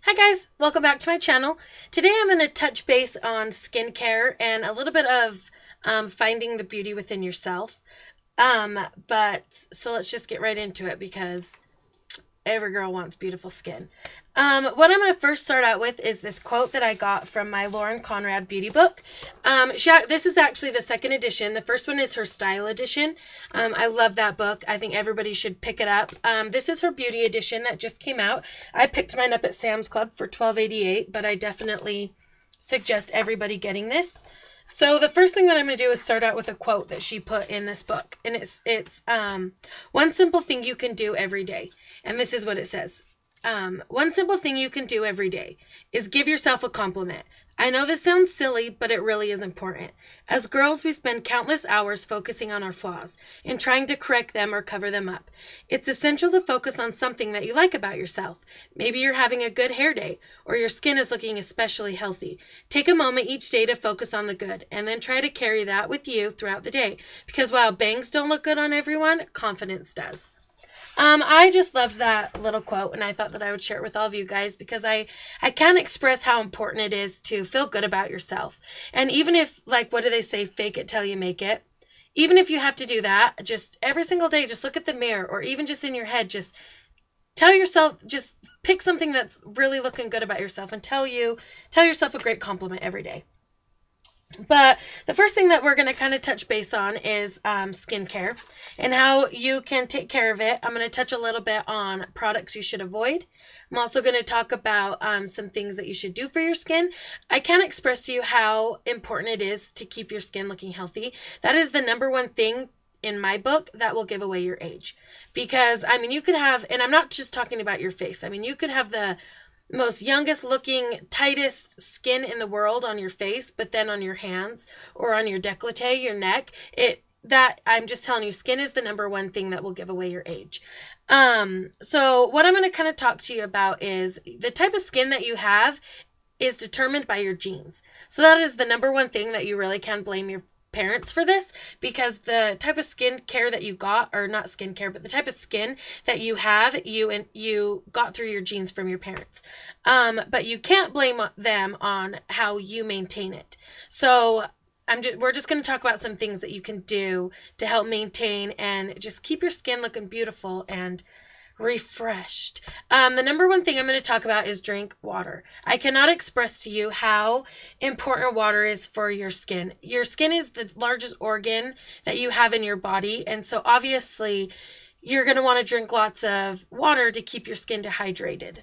Hi guys, welcome back to my channel. Today I'm going to touch base on skincare and a little bit of finding the beauty within yourself. So let's just get right into it because every girl wants beautiful skin. What I'm going to first start out with is this quote that I got from my Lauren Conrad beauty book. This is actually the second edition. The first one is her style edition. I love that book. I think everybody should pick it up. This is her beauty edition that just came out. I picked mine up at Sam's Club for $12.88, but I definitely suggest everybody getting this. So the first thing that I'm going to do is start out with a quote that she put in this book. And it's one simple thing you can do every day. And this is what it says. One simple thing you can do every day is give yourself a compliment. I know this sounds silly, but it really is important. As girls, we spend countless hours focusing on our flaws and trying to correct them or cover them up. It's essential to focus on something that you like about yourself. Maybe you're having a good hair day, or your skin is looking especially healthy. Take a moment each day to focus on the good, and then try to carry that with you throughout the day. Because while bangs don't look good on everyone, confidence does. I just loved that little quote, and I thought that I would share it with all of you guys because I can't express how important it is to feel good about yourself. And even if, like, what do they say, fake it till you make it? Even if you have to do that, just every single day, just look at the mirror, or even just in your head, just tell yourself, just pick something that's really looking good about yourself and tell yourself a great compliment every day. But the first thing that we're going to kind of touch base on is skincare and how you can take care of it. I'm going to touch a little bit on products you should avoid. I'm also going to talk about some things that you should do for your skin. I can't express to you how important it is to keep your skin looking healthy. That is the number one thing in my book that will give away your age. Because, I mean, you could have, and I'm not just talking about your face. I mean, you could have the most youngest looking, tightest skin in the world on your face, but then on your hands or on your décolleté, your neck, I'm just telling you, skin is the number one thing that will give away your age. So what I'm going to kind of talk to you about is the type of skin that you have is determined by your genes. So that is the number one thing that you really can blame your parents for this, because the type of skin care that you got, or not skin care, but the type of skin that you have, you got through your genes from your parents. But you can't blame them on how you maintain it. So we're just going to talk about some things that you can do to help maintain and just keep your skin looking beautiful and refreshed. The number one thing I'm going to talk about is drink water. I cannot express to you how important water is for your skin. Your skin is the largest organ that you have in your body, and so obviously you're going to want to drink lots of water to keep your skin dehydrated.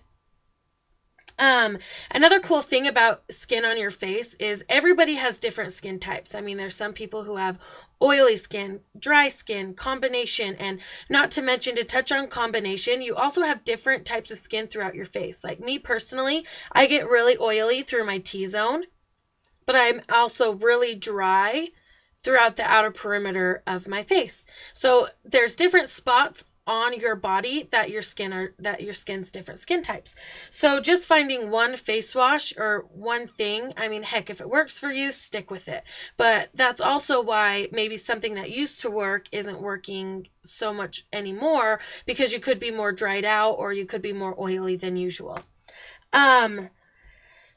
Another cool thing about skin on your face is everybody has different skin types. I mean, there's some people who have oily skin, dry skin, combination, and not to mention, to touch on combination, you also have different types of skin throughout your face. Like me personally, I get really oily through my T-zone, but I'm also really dry throughout the outer perimeter of my face. So there's different spots on your body that your skin's different skin types. So just finding one face wash or one thing, I mean, heck, if it works for you, stick with it. But that's also why maybe something that used to work isn't working so much anymore, because you could be more dried out or you could be more oily than usual.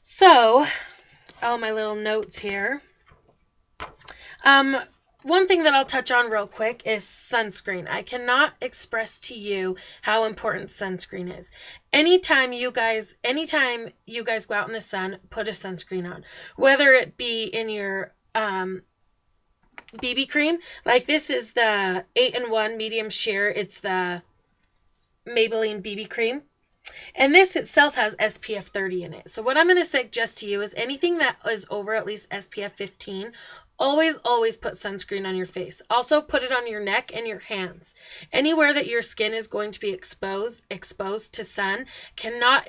So all my little notes here. One thing that I'll touch on real quick is sunscreen. I cannot express to you how important sunscreen is. Anytime you guys go out in the sun, put a sunscreen on. Whether it be in your BB cream, like this is the 8-in-1 medium sheer. It's the Maybelline BB cream. And this itself has SPF 30 in it. So what I'm going to suggest to you is anything that is over at least SPF 15, always put sunscreen on your face. Also put it on your neck and your hands. Anywhere that your skin is going to be exposed to sun, cannot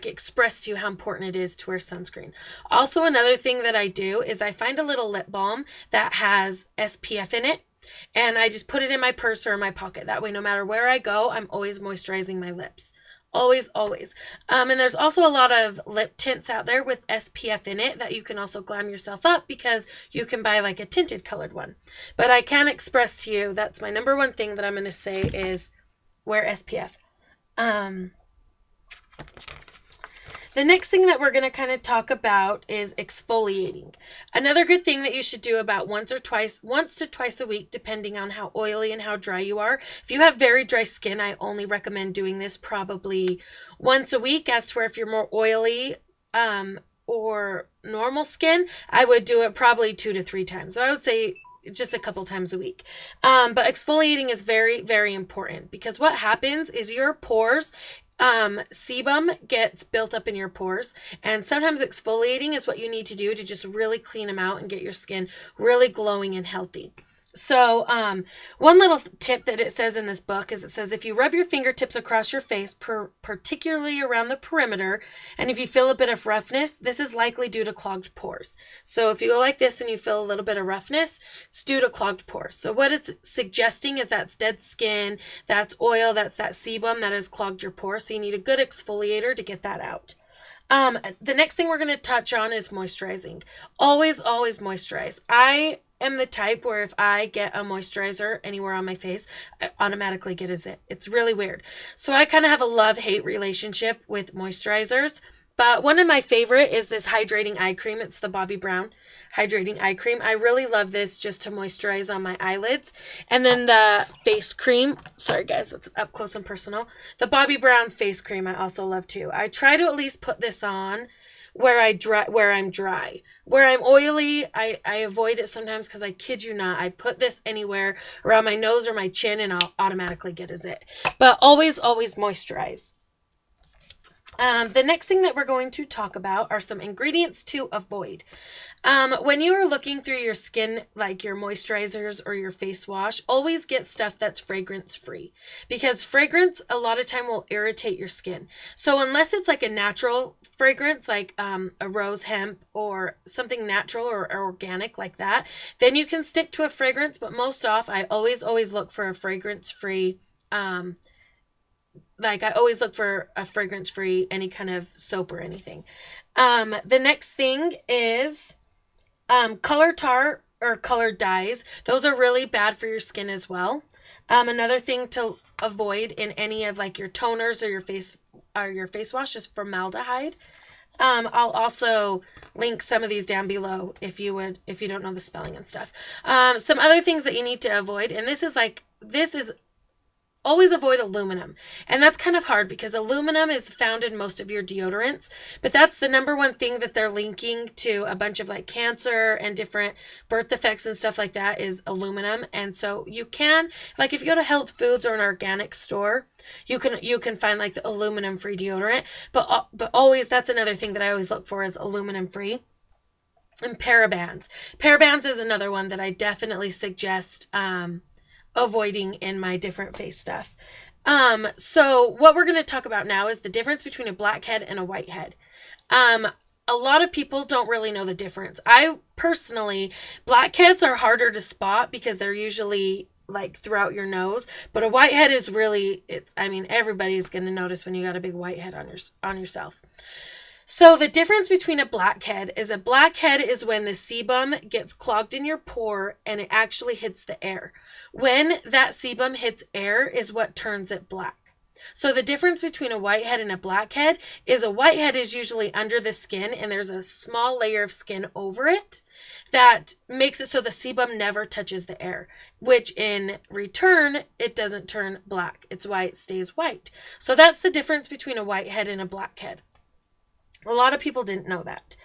express to you how important it is to wear sunscreen. Also, another thing that I do is I find a little lip balm that has SPF in it, and I just put it in my purse or in my pocket. That way, no matter where I go, I'm always moisturizing my lips. Always. And there's also a lot of lip tints out there with SPF in it that you can also glam yourself up, because you can buy like a tinted colored one. But I can express to you, that's my number one thing that I'm going to say is wear SPF. The next thing that we're going to kind of talk about is exfoliating. Another good thing that you should do about once to twice a week, depending on how oily and how dry you are. If you have very dry skin, I only recommend doing this probably once a week. As to where if you're more oily or normal skin, I would do it probably 2 to 3 times. So I would say just a couple times a week. But exfoliating is very, very important, because what happens is your pores, sebum gets built up in your pores, and sometimes exfoliating is what you need to do to just really clean them out and get your skin really glowing and healthy. So, one little tip that it says in this book is, it says, if you rub your fingertips across your face, particularly around the perimeter, and if you feel a bit of roughness, this is likely due to clogged pores. So if you go like this and you feel a little bit of roughness, it's due to clogged pores. So what it's suggesting is that's dead skin, that's oil, that's that sebum that has clogged your pores. So you need a good exfoliator to get that out. The next thing we're going to touch on is moisturizing. Always, always moisturize. I am the type where if I get a moisturizer anywhere on my face, I automatically get a zit. It's really weird. So I kind of have a love-hate relationship with moisturizers. But one of my favorite is this hydrating eye cream. It's the Bobbi Brown hydrating eye cream. I really love this just to moisturize on my eyelids. And then the face cream. Sorry guys, that's up close and personal. The Bobbi Brown face cream I also love too. I try to at least put this on where I'm dry. Where I'm oily, I avoid it sometimes, because I kid you not, I put this anywhere around my nose or my chin and I'll automatically get a zit. But always, always moisturize. The next thing that we're going to talk about are some ingredients to avoid. When you are looking through your skin, like your moisturizers or your face wash, always get stuff that's fragrance free, because fragrance a lot of time will irritate your skin. So unless it's like a natural fragrance, like a rose hemp or something natural or organic like that, then you can stick to a fragrance. But most off, I always look for a fragrance free, like I always look for a fragrance free, any kind of soap or anything. The next thing is color tar or colored dyes. Those are really bad for your skin as well. Another thing to avoid in any of like your toners or your face wash is formaldehyde. I'll also link some of these down below if you don't know the spelling and stuff. Some other things that you need to avoid, and this is always avoid aluminum. And that's kind of hard because aluminum is found in most of your deodorants, but that's the #1 thing that they're linking to a bunch of like cancer and different birth defects and stuff like that is aluminum. And so you can, like if you go to health foods or an organic store, you can find like the aluminum free deodorant, but always, that's another thing that I always look for is aluminum free. And parabens. Parabens is another one that I definitely suggest avoiding in my different face stuff. So what we're going to talk about now is the difference between a blackhead and a whitehead. A lot of people don't really know the difference. I personally, blackheads are harder to spot because they're usually like throughout your nose, but a whitehead is really, I mean, everybody's going to notice when you got a big whitehead on yourself. So the difference between a blackhead is when the sebum gets clogged in your pore and it actually hits the air. When that sebum hits air is what turns it black. So the difference between a whitehead and a blackhead is a whitehead is usually under the skin and there's a small layer of skin over it that makes it so the sebum never touches the air, which in return, it doesn't turn black. It's why it stays white. So that's the difference between a whitehead and a blackhead. A lot of people didn't know that.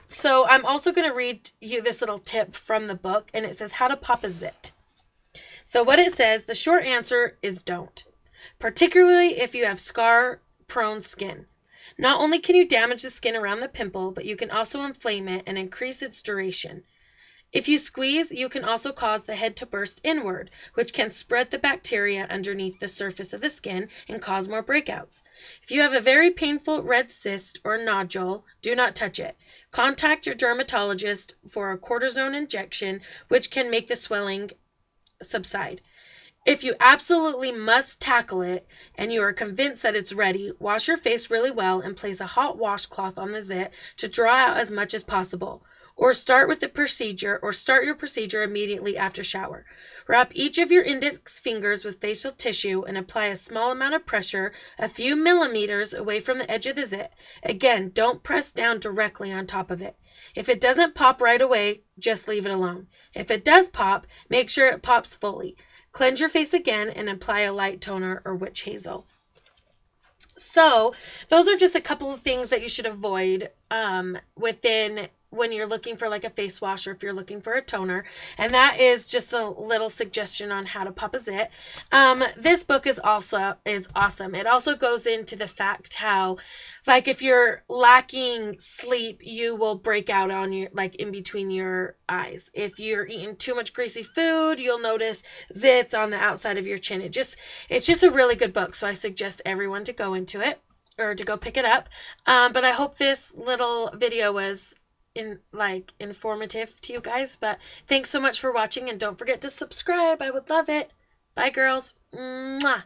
So I'm also going to read you this little tip from the book, and it says how to pop a zit. So what it says, the short answer is don't, particularly if you have scar-prone skin. Not only can you damage the skin around the pimple, but you can also inflame it and increase its duration. If you squeeze, you can also cause the head to burst inward, which can spread the bacteria underneath the surface of the skin and cause more breakouts. If you have a very painful red cyst or nodule, do not touch it. Contact your dermatologist for a cortisone injection, which can make the swelling subside. If you absolutely must tackle it and you are convinced that it's ready, wash your face really well and place a hot washcloth on the zit to draw out as much as possible. or start your procedure immediately after shower. Wrap each of your index fingers with facial tissue and apply a small amount of pressure a few millimeters away from the edge of the zit. Again, don't press down directly on top of it. If it doesn't pop right away, just leave it alone. If it does pop, make sure it pops fully. Cleanse your face again and apply a light toner or witch hazel. So those are just a couple of things that you should avoid when you're looking for like a face wash or if you're looking for a toner. And that is just a little suggestion on how to pop a zit. This book is awesome. It also goes into the fact how, like, if you're lacking sleep, you will break out on your, like, in between your eyes. If you're eating too much greasy food, you'll notice zits on the outside of your chin. It's just a really good book. So I suggest everyone to go into it or to go pick it up. But I hope this little video was informative to you guys. But thanks so much for watching, and don't forget to subscribe. I would love it. Bye, girls. Mwah.